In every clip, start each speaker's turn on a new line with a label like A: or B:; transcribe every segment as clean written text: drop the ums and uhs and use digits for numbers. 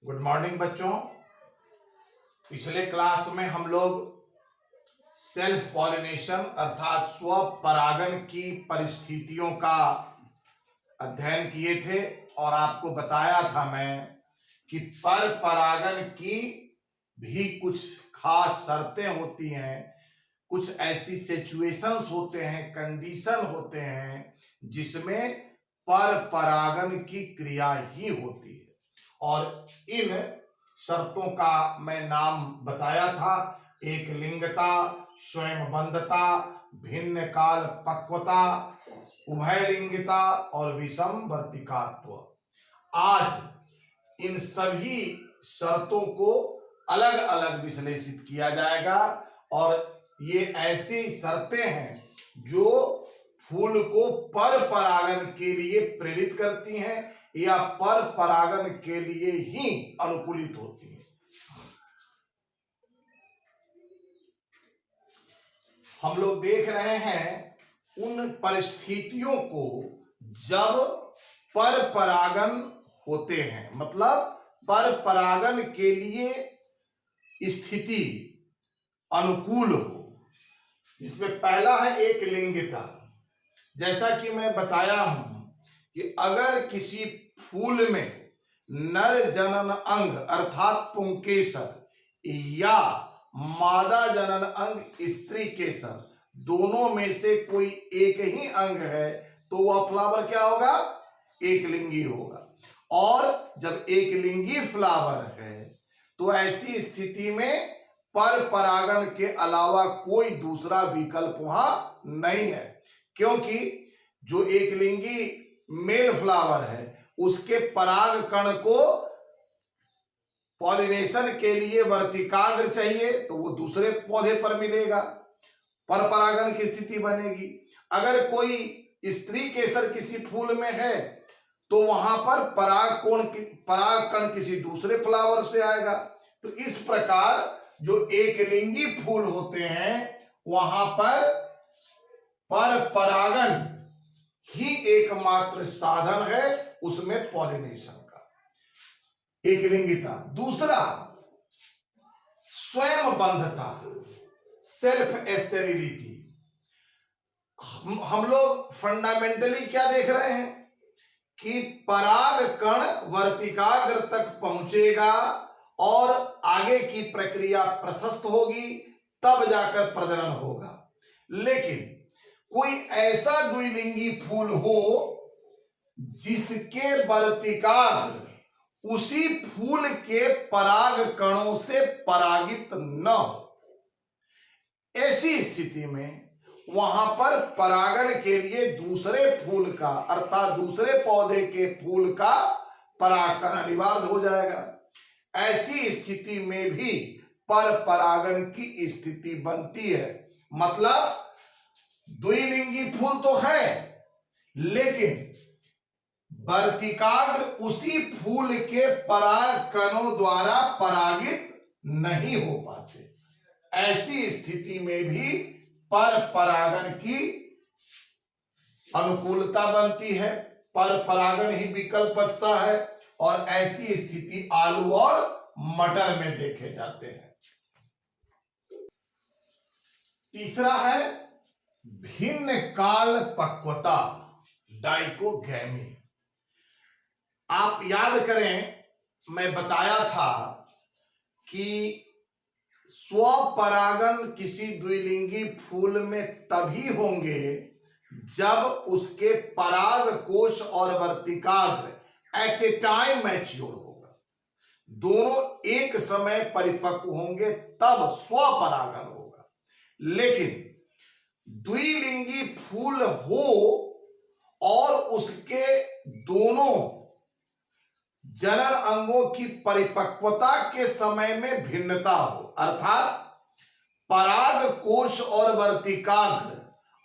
A: Good morning बच्चों। पिछले class में हम लोग सेल्फ पॉलिनेशन अर्थात स्व परागन की परिस्थितियों का अध्ययन किए थे और आपको बताया था मैं कि पर परागन की भी कुछ खास शर्तें होती हैं, कुछ ऐसी सिचुएशंस होते हैं, कंडीशन होते हैं जिसमें पर परागन की क्रिया ही होती है। और इन शर्तों का मैं नाम बताया था। एक लिंगता, स्वयंबंधता, भिन्न काल पक्वता, उभयलिंगिता और विषम वर्तिकात्व। आज इन सभी शर्तों को अलग अलग विश्लेषित किया जाएगा और ये ऐसी शर्तें हैं जो फूल को पर परागन के लिए प्रेरित करती हैं या पर परागन के लिए ही अनुकूलित होती है। हम लोग देख रहे हैं उन परिस्थितियों को जब पर परागन होते हैं, मतलब पर परागन के लिए स्थिति अनुकूल हो। इसमें पहला है एक लिंगिता। जैसा कि मैं बताया हूं कि अगर किसी फूल में नर जनन अंग अर्थात पुंकेसर या मादा जनन अंग स्त्री केसर दोनों में से कोई एक ही अंग है तो वह फ्लावर क्या होगा? एक लिंगी होगा। और जब एक लिंगी फ्लावर है तो ऐसी स्थिति में पर परागन के अलावा कोई दूसरा विकल्प वहां नहीं है, क्योंकि जो एक लिंगी मेल फ्लावर है उसके पराग कण को पॉलिनेशन के लिए वर्तिकाग्र चाहिए तो वो दूसरे पौधे पर मिलेगा, पर परागन की स्थिति बनेगी। अगर कोई स्त्री केसर किसी फूल में है तो वहां पर पराग कण किसी दूसरे फ्लावर से आएगा। तो इस प्रकार जो एक लिंगी फूल होते हैं वहां पर परागन ही एकमात्र साधन है उसमें पॉलिनेशन का, एक लिंगिता। दूसरा स्वयंबंधता, सेल्फ स्टेरिलिटी। हम लोग फंडामेंटली क्या देख रहे हैं कि पराग कण वर्तिकाग्र तक पहुंचेगा और आगे की प्रक्रिया प्रशस्त होगी, तब जाकर प्रजनन होगा। लेकिन कोई ऐसा द्विलिंगी फूल हो जिसके वर्तिकाग्र उसी फूल के पराग कणों से परागित न हो, ऐसी स्थिति में वहां पर परागन के लिए दूसरे फूल का अर्थात दूसरे पौधे के फूल का परागकण अनिवार्य हो जाएगा। ऐसी स्थिति में भी पर परागन की स्थिति बनती है। मतलब द्विलिंगी फूल तो है लेकिन वर्तिकाग्र उसी फूल के पराग कणों द्वारा परागित नहीं हो पाते। ऐसी स्थिति में भी पर परागन की अनुकूलता बनती है, पर परागन ही विकल्प बचता है और ऐसी स्थिति आलू और मटर में देखे जाते हैं। तीसरा है भिन्न काल पक्वता, डाइकोगैमी। आप याद करें मैं बताया था कि स्वपरागन किसी द्विलिंगी फूल में तभी होंगे जब उसके पराग कोश और वर्तिकाग्र एट ए टाइम मैच्योर होगा, दोनों एक समय परिपक्व होंगे तब स्वपरागन होगा। लेकिन द्विलिंगी फूल हो और उसके दोनों जनन अंगों की परिपक्वता के समय में भिन्नता हो, अर्थात पराग कोश और वर्तिकाग्र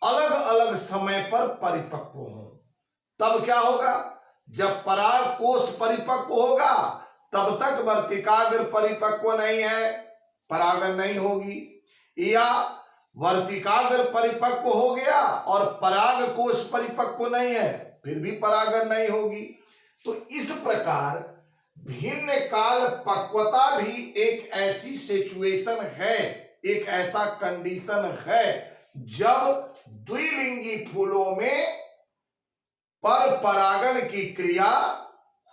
A: अलग अलग समय पर परिपक्व हो, तब क्या होगा? जब पराग कोश परिपक्व होगा तब तक वर्तिकाग्र परिपक्व नहीं है, परागन नहीं होगी, या वर्तिकाग्र परिपक्व हो गया और पराग कोश परिपक्व नहीं है फिर भी परागन नहीं होगी। तो इस प्रकार भिन्न काल पक्वता भी एक ऐसी सिचुएशन है, एक ऐसा कंडीशन है जब द्विलिंगी फूलों में पर परागन की क्रिया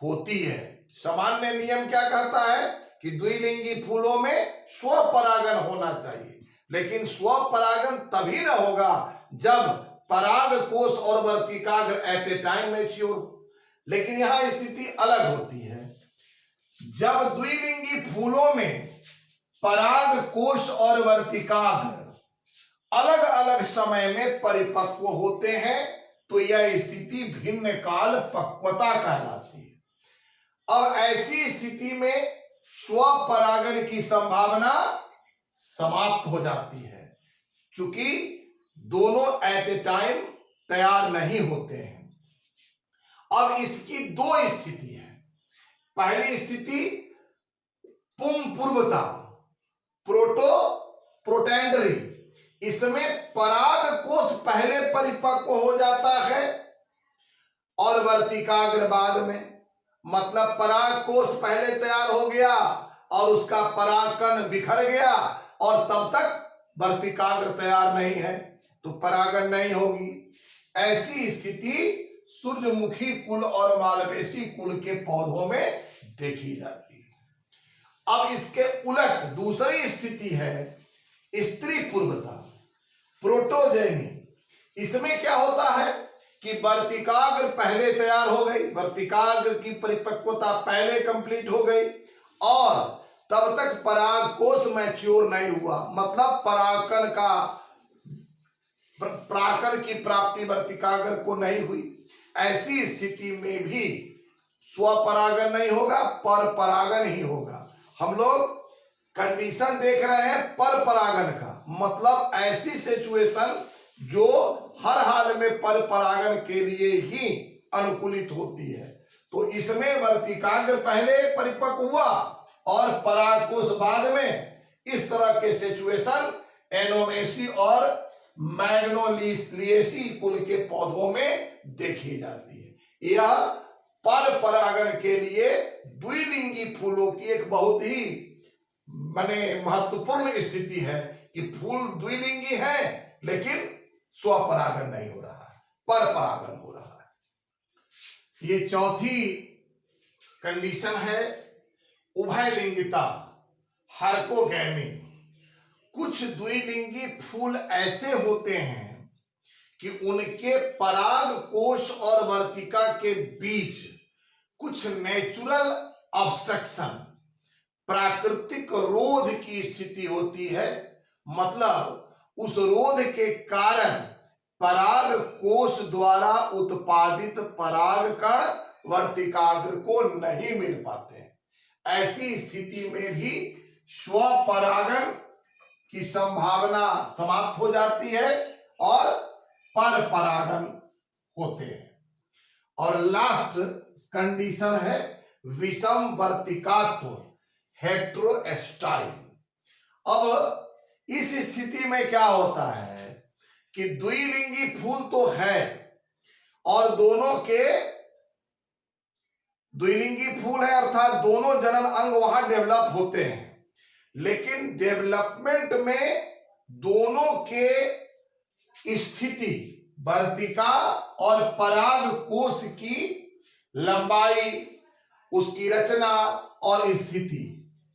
A: होती है। सामान्य नियम क्या कहता है कि द्विलिंगी फूलों में स्वपरागन होना चाहिए, लेकिन स्वपरागन तभी ना होगा जब पराग कोश और वर्तिकाग्र एट ए टाइम मैच्योर। लेकिन यहां स्थिति अलग होती है। जब द्विलिंगी फूलों में पराग कोश और वर्तिकाग्र अलग अलग समय में परिपक्व होते हैं तो यह स्थिति भिन्न काल पक्वता कहलाती है। अब ऐसी स्थिति में स्वपरागन की संभावना समाप्त हो जाती है, चूंकि दोनों एट ए टाइम तैयार नहीं होते हैं। अब इसकी दो स्थिति है। पहली स्थिति पुंपूर्वता, प्रोटेंडरी, इसमें पराग कोश पहले परिपक्व हो जाता है और वर्तिकाग्र बाद में, मतलब पराग कोश पहले तैयार हो गया और उसका परागकण बिखर गया और तब तक वर्तिकाग्र तैयार नहीं है तो परागन नहीं होगी। ऐसी स्थिति सूर्यमुखी कुल और मालवेसी कुल के पौधों में देखी जाती है। अब इसके उलट दूसरी स्थिति है स्त्री पूर्वता, प्रोटोजेनी। इसमें क्या होता है कि वर्तिकाग्र पहले तैयार हो गई, वर्तिकाग्र की परिपक्वता पहले कंप्लीट हो गई और तब तक पराग कोश मैच्योर नहीं हुआ, मतलब परागकण की प्राप्ति वर्तिकाग्र को नहीं हुई। ऐसी स्थिति में भी स्वपरागन नहीं होगा, पर परागन ही होगा। हम लोग कंडीशन देख रहे हैं पर परागन का, मतलब ऐसी सिचुएशन जो हर हाल में पर परागन के लिए ही अनुकूलित होती है। तो इसमें वर्तिकाग्र पहले परिपक्व हुआ और परागकोश बाद में। इस तरह के सिचुएशन एनोमेसी और मैग्नोलिएसी कुल के पौधों में देखी जाती है। यह पर परागन के लिए द्विलिंगी फूलों की एक बहुत ही महत्वपूर्ण स्थिति है कि फूल द्विलिंगी है लेकिन स्वपरागन नहीं हो रहा है, पर परागन हो रहा है। ये चौथी कंडीशन है उभयलिंगिता, हार्कोगैमी। कुछ द्विलिंगी फूल ऐसे होते हैं कि उनके पराग कोश और वर्तिका के बीच कुछ नेचुरल ऑब्स्ट्रक्शन, प्राकृतिक रोध की स्थिति होती है, मतलब उस रोध के कारण पराग कोश द्वारा उत्पादित परागकण वर्तिकाग्र को नहीं मिल पाते हैं। ऐसी स्थिति में भी स्वपरागन की संभावना समाप्त हो जाती है और पर परागन होते हैं। और लास्ट कंडीशन है विषम वर्तिकात्व, हेट्रोस्टाइल। अब इस स्थिति में क्या होता है कि द्विलिंगी फूल तो है और दोनों के द्विलिंगी फूल है अर्थात दोनों जनन अंग वहां डेवलप होते हैं, लेकिन डेवलपमेंट में दोनों के स्थिति वर्तिका और पराग कोश की लंबाई, उसकी रचना और स्थिति,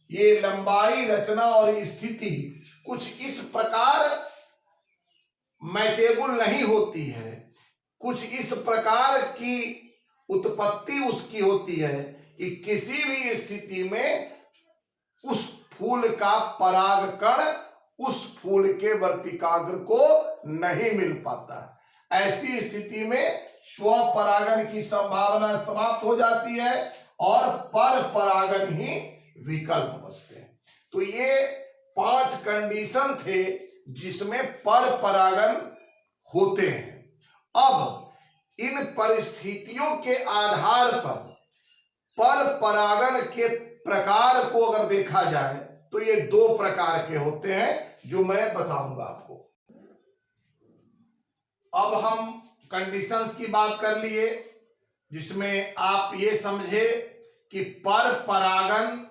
A: ये लंबाई, रचना और स्थिति कुछ इस प्रकार मैचेबल नहीं होती है, कुछ इस प्रकार की उत्पत्ति उसकी होती है कि किसी भी स्थिति में उस फूल का परागकण उस फूल के वर्तिकाग्र को नहीं मिल पाता। ऐसी स्थिति में स्वपरागन की संभावना समाप्त हो जाती है और पर परागन ही विकल्प बचते हैं। तो ये 5 कंडीशन थे जिसमें पर परागन होते हैं। अब इन परिस्थितियों के आधार पर परागन के प्रकार को अगर देखा जाए तो ये 2 प्रकार के होते हैं जो मैं बताऊंगा आपको। अब हम कंडीशंस की बात कर लिए जिसमें आप ये समझे कि पर परागन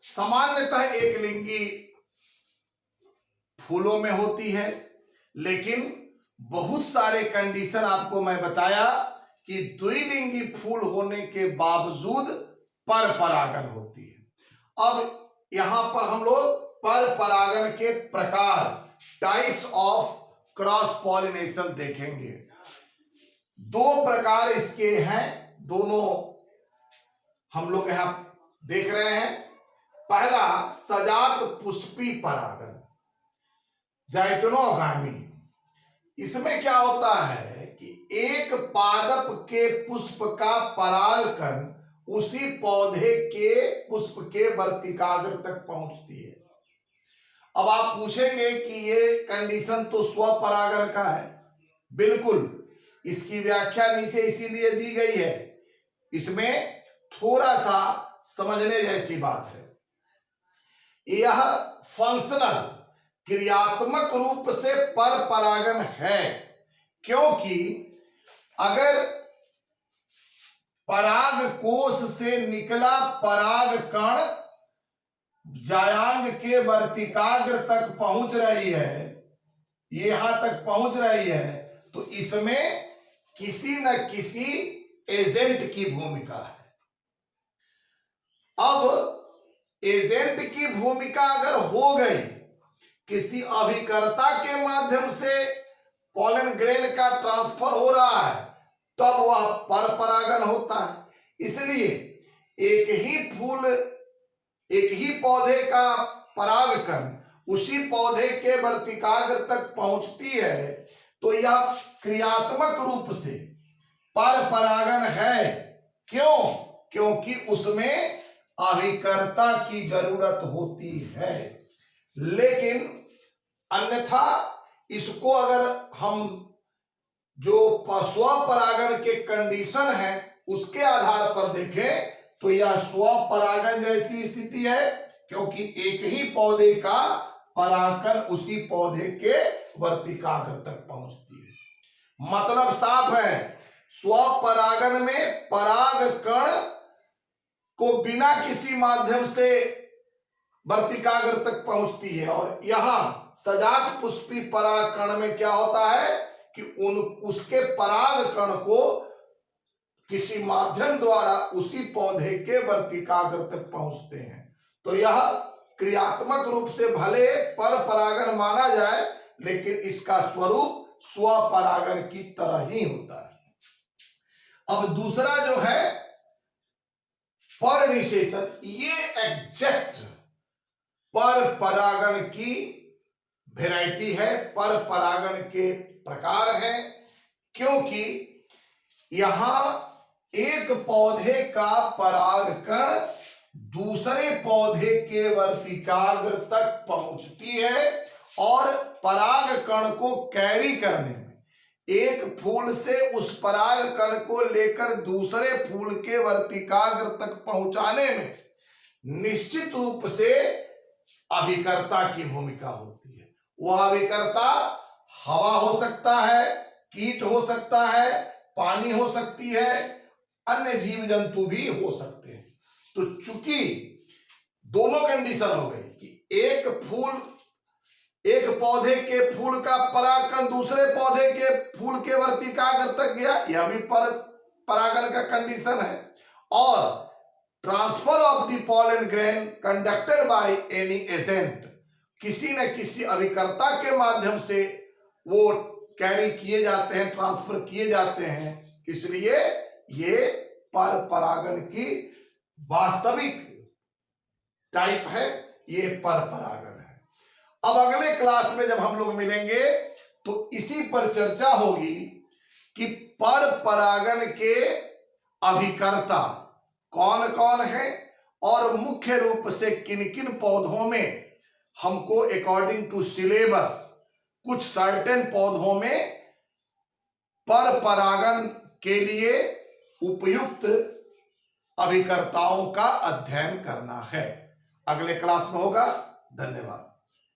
A: सामान्यतः एक लिंगी फूलों में होती है, लेकिन बहुत सारे कंडीशन आपको मैं बताया कि द्विलिंगी फूल होने के बावजूद पर परागन होती है। अब यहां पर हम लोग पर परागन के प्रकार, टाइप्स ऑफ क्रॉस पॉलिनेशन देखेंगे। दो प्रकार इसके हैं, दोनों हम लोग यहां देख रहे हैं। पहला सजात पुष्पी परागन, जाइटोनोगामी। इसमें क्या होता है कि एक पादप के पुष्प का परागकण उसी पौधे के पुष्प के वर्तिकाग्र तक पहुंचती है। अब आप पूछेंगे कि ये कंडीशन तो स्वपरागन का है। बिल्कुल, इसकी व्याख्या नीचे इसीलिए दी गई है, इसमें थोड़ा सा समझने जैसी बात है। यह फंक्शनल, क्रियात्मक रूप से पर परागन है, क्योंकि अगर पराग कोश से निकला पराग कण जायांग के वर्तिकाग्र तक पहुंच रही है, यहां तक पहुंच रही है, तो इसमें किसी न किसी एजेंट की भूमिका है। अब एजेंट की भूमिका अगर हो गई, किसी अभिकर्ता के माध्यम से पॉलन ग्रेन का ट्रांसफर हो रहा है, तब वह पर परागन होता है। इसलिए एक ही पौधे का परागकण उसी पौधे के वर्तिकाग्र तक पहुंचती है, तो यह क्रियात्मक रूप से पर परागन है। क्यों? क्योंकि उसमें अभिकर्ता की जरूरत होती है। लेकिन अन्यथा इसको अगर हम जो स्वपरागन के कंडीशन है उसके आधार पर देखें, तो यह स्वपरागन जैसी स्थिति है, क्योंकि एक ही पौधे का परागकण उसी पौधे के वर्तिकाग्र तक पहुंचती है। मतलब साफ है, स्वपरागन में परागकण को बिना किसी माध्यम से वर्तिकाग्र तक पहुंचती है, और यहां सजात पुष्पी परागकण में क्या होता है कि उसके परागकण को किसी माध्यम द्वारा उसी पौधे के वर्तिकाग्र तक पहुंचते हैं। तो यह क्रियात्मक रूप से भले पर परागन माना जाए, लेकिन इसका स्वरूप स्वपरागन की तरह ही होता है। अब दूसरा जो है पर निषेचन, ये एग्जैक्ट पर परागन की वैरायटी है, पर परागन के प्रकार हैं, क्योंकि यहां एक पौधे का परागकण दूसरे पौधे के वर्तिकाग्र तक पहुंचती है, और परागकण को कैरी करने में, एक फूल से उस परागकण को लेकर दूसरे फूल के वर्तिकाग्र तक पहुंचाने में निश्चित रूप से अभिकर्ता की भूमिका होती है। वह अभिकर्ता हवा हो सकता है, कीट हो सकता है, पानी हो सकती है, अन्य जीव जंतु भी हो सकते हैं। तो चूंकि दोनों कंडीशन हो गई कि एक पौधे के फूल का परागकण दूसरे पौधे के फूल के वर्तिकाग्र तक गया, यह भी परागन का कंडीशन है, और transfer of the pollen grain conducted by any agent, किसी न किसी अभिकर्ता के माध्यम से वो कैरी किए जाते हैं, ट्रांसफर किए जाते हैं। इसलिए ये पर परागन की वास्तविक टाइप है, ये पर परागन है। अब अगले क्लास में जब हम लोग मिलेंगे तो इसी पर चर्चा होगी कि पर परागन के अभिकर्ता कौन कौन है, और मुख्य रूप से किन किन पौधों में हमको अकॉर्डिंग टू सिलेबस कुछ सर्टेन पौधों में पर परागन के लिए उपयुक्त अभिकर्ताओं का अध्ययन करना है। अगले क्लास में होगा। धन्यवाद।